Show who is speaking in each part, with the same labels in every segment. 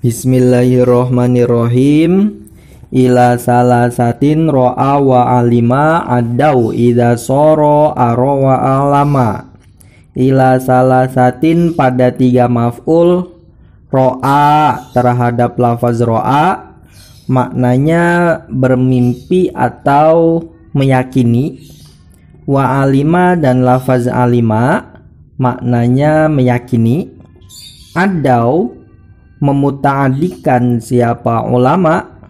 Speaker 1: Bismillahirrohmanirrohim. Ila salasatin ro'a wa alima addau idza soro aro wa alama. Ila salasatin pada 3 maf'ul. Ro'a terhadap lafaz ro'a maknanya bermimpi atau meyakini. Wa alima dan lafaz alima maknanya meyakini. Addau memuta'adikan siapa ulama.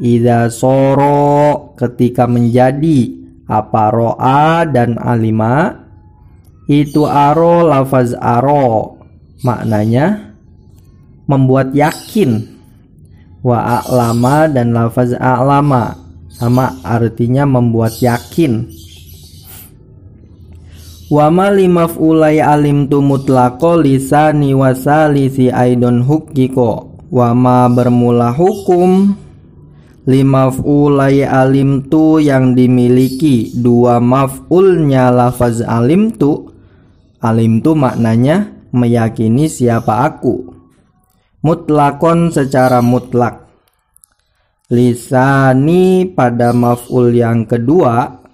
Speaker 1: Idza soro ketika menjadi apa ro'a dan alima. Itu aro lafaz aro maknanya membuat yakin. Wa a'lama dan lafaz a'lama sama artinya membuat yakin. Wa ma limaf'ulai alimtu mutlaqo lisani wasalisi aidon hukiko. Wa ma bermula hukum limaf'ulai alimtu yang dimiliki 2 maf'ulnya lafaz alimtu. Alimtu maknanya meyakini siapa aku. Mutlakon secara mutlak. Lisani pada maf'ul yang kedua.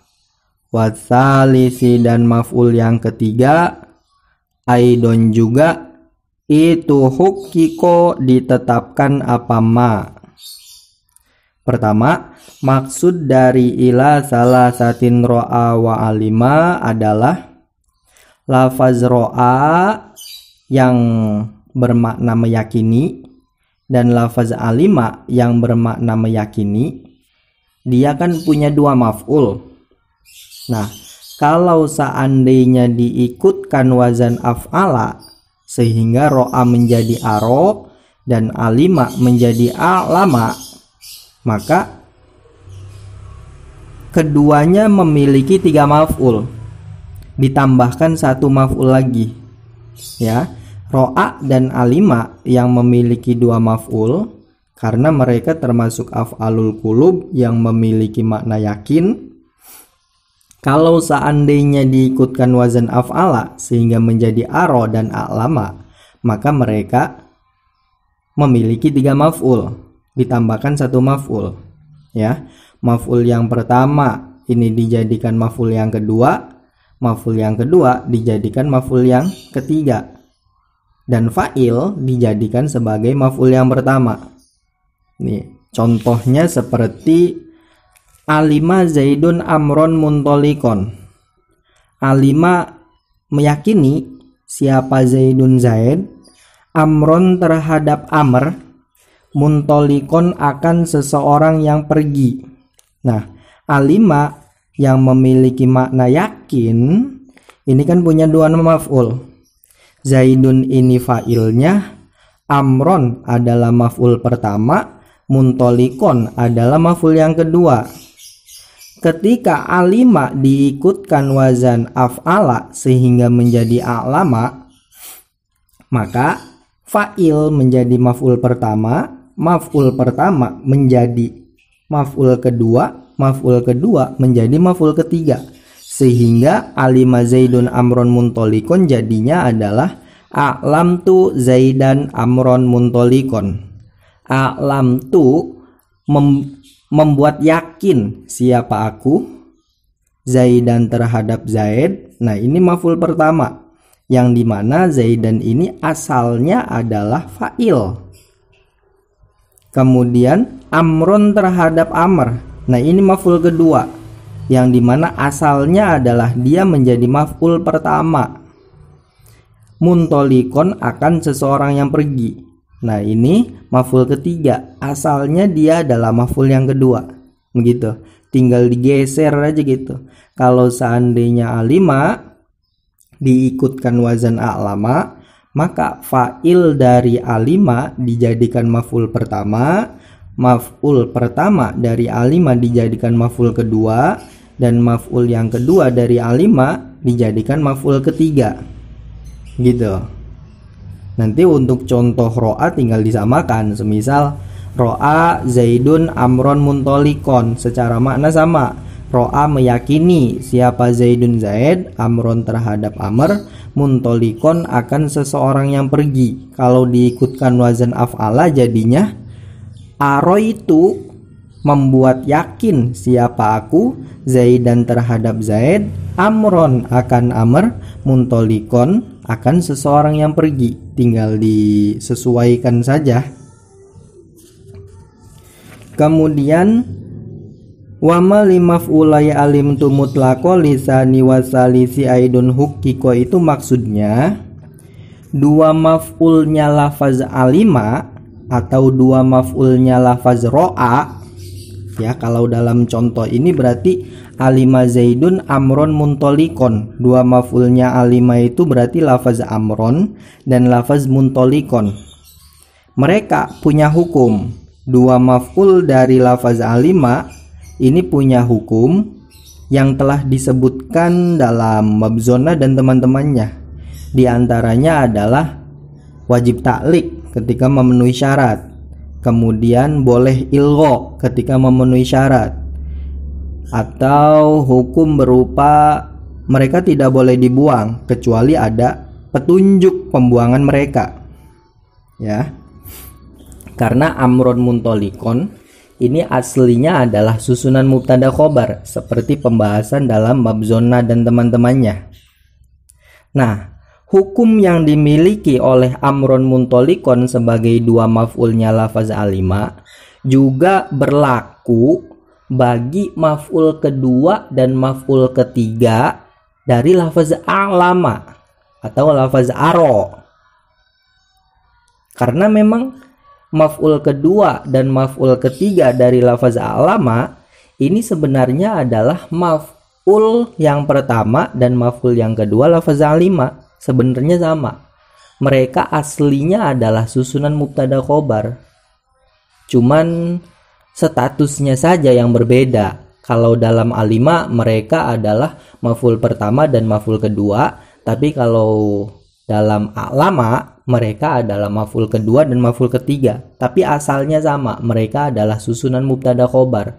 Speaker 1: Wasalisi dan maf'ul yang ketiga. Aidon juga. Itu hukiko ditetapkan apa ma. Pertama, maksud dari ila salasatin ro'a wa alima adalah lafaz ro'a yang bermakna meyakini dan lafaz alima yang bermakna meyakini. Dia kan punya 2 maf'ul. Nah, kalau seandainya diikutkan wazan af'ala sehingga ro'a menjadi aro dan alima menjadi a'lama, maka keduanya memiliki 3 maf'ul. Ditambahkan 1 maf'ul lagi. Ya, ro'a dan alima yang memiliki 2 maf'ul karena mereka termasuk af'alul qulub yang memiliki makna yakin. Kalau seandainya diikutkan wazan af'ala sehingga menjadi aro dan a'lama, maka mereka memiliki 3 maf'ul. Ditambahkan 1 maf'ul. Ya, maf'ul yang pertama ini dijadikan maf'ul yang kedua, maf'ul yang kedua dijadikan maf'ul yang ketiga, dan fa'il dijadikan sebagai maf'ul yang pertama. Nih, contohnya seperti alima Zaidun amron muntolikon. Alima meyakini siapa Zaidun Zaid, amron terhadap amr, muntolikon akan seseorang yang pergi. Nah, alima yang memiliki makna yakin ini kan punya 2 maf'ul. Zaidun ini fa'ilnya, amron adalah maf'ul pertama, muntolikon adalah maf'ul yang kedua. Ketika alima diikutkan wazan af'ala sehingga menjadi a'lama, maka fa'il menjadi maf'ul pertama, maf'ul pertama menjadi maf'ul kedua, maf'ul kedua menjadi maf'ul ketiga, sehingga alima Zaidun amron muntolikon jadinya adalah a'lamtu Zaidan amron muntolikon. A'lamtu membuat yakin siapa aku, Zaidan terhadap Zaid. Nah, ini maf'ul pertama yang dimana Zaidan ini asalnya adalah fa'il. Kemudian amron terhadap amr. Nah, ini maf'ul kedua yang dimana asalnya adalah dia menjadi maf'ul pertama. Muntolikon akan seseorang yang pergi. Nah, ini maf'ul ketiga, asalnya dia adalah maf'ul yang kedua. Begitu, tinggal digeser aja gitu. Kalau seandainya alima diikutkan wazan a'lama, maka fa'il dari alima dijadikan maf'ul pertama, maf'ul pertama dari alima dijadikan maf'ul kedua, dan maf'ul yang kedua dari alima dijadikan maf'ul ketiga. Gitu. Nanti untuk contoh ro'a tinggal disamakan. Semisal ro'a Zaidun amron muntolikon, secara makna sama. Ro'a meyakini siapa Zaidun Zaid, Amron terhadap Amr, muntolikon akan seseorang yang pergi. Kalau diikutkan wazan af'ala jadinya aro itu membuat yakin siapa aku, Zaidan terhadap Zaid, Amron akan Amr, muntolikon akan seseorang yang pergi. Tinggal disesuaikan saja. Kemudian wama limaf'ulai alim tu mutlaqo lisani wasalisi aidun hukiko, itu maksudnya dua maf'ulnya lafaz alima atau dua maf'ulnya lafaz ro'a. Ya, kalau dalam contoh ini berarti alima Zaidun Amron muntolikon. Dua maf'ulnya alima itu berarti lafaz Amron dan lafaz muntolikon. Mereka punya hukum. Dua maf'ul dari lafaz alima ini punya hukum yang telah disebutkan dalam bab zona dan teman-temannya. Di antaranya adalah wajib taklik ketika memenuhi syarat. Kemudian boleh ilgho ketika memenuhi syarat. Atau hukum berupa mereka tidak boleh dibuang kecuali ada petunjuk pembuangan mereka. Ya. Karena Amron muntolikon ini aslinya adalah susunan mubtada khobar seperti pembahasan dalam bab zona dan teman-temannya. Nah, hukum yang dimiliki oleh Amron muntolikon sebagai dua maf'ulnya lafaz alima juga berlaku bagi maf'ul kedua dan maf'ul ketiga dari lafaz alama atau lafaz aro. Karena memang maf'ul kedua dan maf'ul ketiga dari lafaz alama ini sebenarnya adalah maf'ul yang pertama dan maf'ul yang kedua lafaz alima. Sebenarnya sama. Mereka aslinya adalah susunan mubtada khobar. Cuman statusnya saja yang berbeda. Kalau dalam alima mereka adalah maf'ul pertama dan maf'ul kedua, tapi kalau dalam alama mereka adalah maf'ul kedua dan maf'ul ketiga, tapi asalnya sama. Mereka adalah susunan mubtada khobar.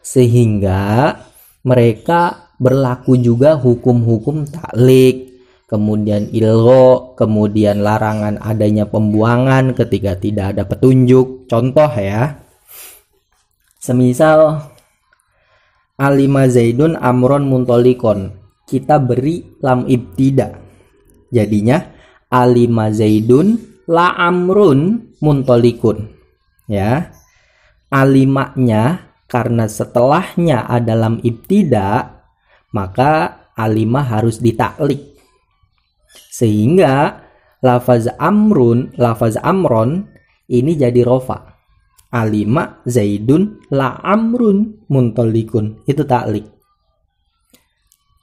Speaker 1: Sehingga mereka berlaku juga hukum-hukum taklik, kemudian ilgho, kemudian larangan adanya pembuangan ketika tidak ada petunjuk. Contoh ya, semisal alima Zaidun Amron muntolikon, kita beri lam ibtida, jadinya alima Zaidun la Amrun muntolikun. Ya, alimanya karena setelahnya ada lam ibtida, maka alimah harus ditaklik. Sehingga lafaz amrun, lafaz amron ini jadi rofa. Alima Zaidun la Amrun muntolikun, itu taklik.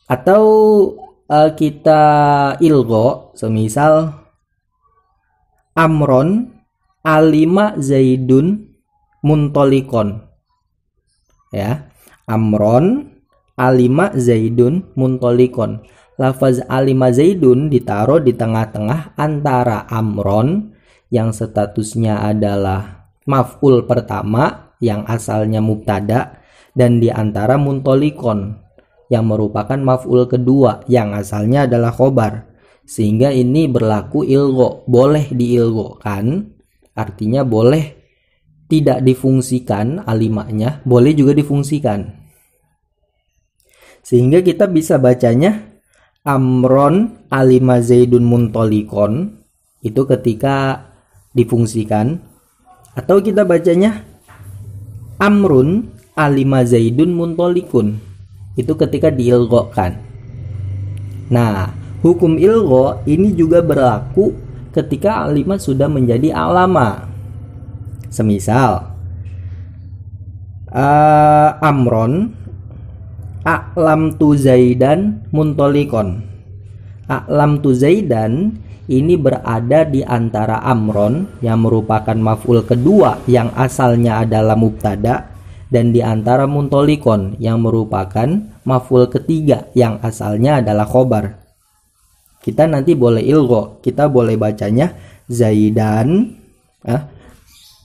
Speaker 1: Atau kita ilgho, semisal Amron alima Zaidun muntolikon. Ya, Amron alima Zaidun muntolikon. Lafaz alima Zaidun ditaruh di tengah-tengah antara Amron yang statusnya adalah maf'ul pertama yang asalnya mubtada dan di antara muntolikon yang merupakan maf'ul kedua yang asalnya adalah khobar. Sehingga ini berlaku ilgho, boleh diilghokan, artinya boleh tidak difungsikan alimanya, boleh juga difungsikan. Sehingga kita bisa bacanya Amron alima Zaidun muntolikon, itu ketika difungsikan. Atau kita bacanya Amrun alima Zaidun muntolikun, itu ketika diilghokan. Nah, hukum ilgho ini juga berlaku ketika alima sudah menjadi alama. Semisal Amron a'lam tu Zaidan muntolikon. A'lam tu Zaidan ini berada di antara Amron yang merupakan maf'ul kedua yang asalnya adalah mubtada dan di antara muntolikon yang merupakan maf'ul ketiga yang asalnya adalah khobar. Kita nanti boleh ilgho, kita boleh bacanya Zaidan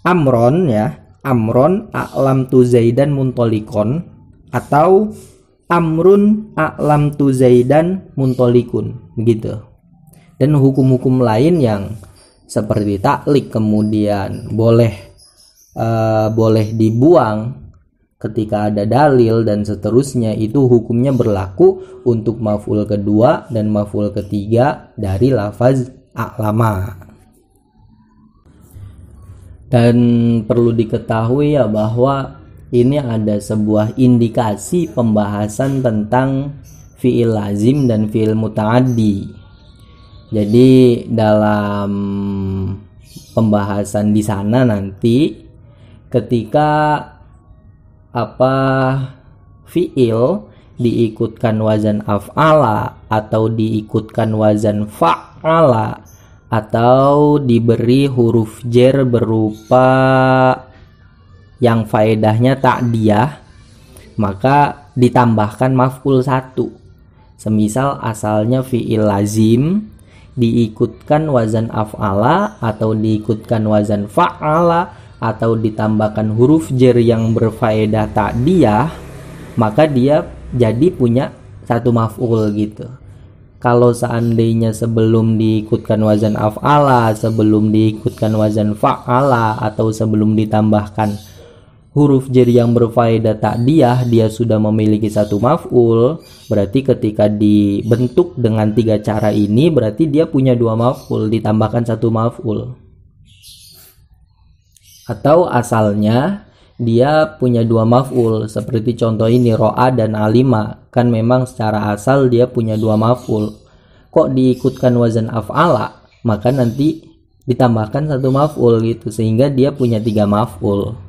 Speaker 1: Amron ya, Amron a'lam tu Zaidan muntolikon, atau amrun a'lam tu zaidan muntolikun, begitu. Dan hukum-hukum lain yang seperti taklik kemudian boleh dibuang ketika ada dalil dan seterusnya, itu hukumnya berlaku untuk maf'ul kedua dan maf'ul ketiga dari lafaz a'lama. Dan perlu diketahui ya bahwa ini ada sebuah indikasi pembahasan tentang fi'il lazim dan fi'il muta'addi. Jadi dalam pembahasan di sana nanti ketika fi'il diikutkan wazan af'ala atau diikutkan wazan fa'ala atau diberi huruf jar berupa yang faedahnya ta'diyah, maka ditambahkan maf'ul satu. Semisal asalnya fi'il lazim diikutkan wazan af'ala atau diikutkan wazan fa'ala atau ditambahkan huruf jar yang berfaedah ta'diyah, maka dia jadi punya satu maf'ul gitu. Kalau seandainya sebelum diikutkan wazan af'ala, sebelum diikutkan wazan fa'ala, atau sebelum ditambahkan huruf jar yang berfaedah ta'diyah, dia sudah memiliki satu maf'ul, berarti ketika dibentuk dengan tiga cara ini, berarti dia punya dua maf'ul, ditambahkan satu maf'ul. Atau asalnya dia punya dua maf'ul, seperti contoh ini ro'a dan alima, kan memang secara asal dia punya dua maf'ul. Kok diikutkan wazan af'ala, maka nanti ditambahkan satu maf'ul gitu, sehingga dia punya tiga maf'ul.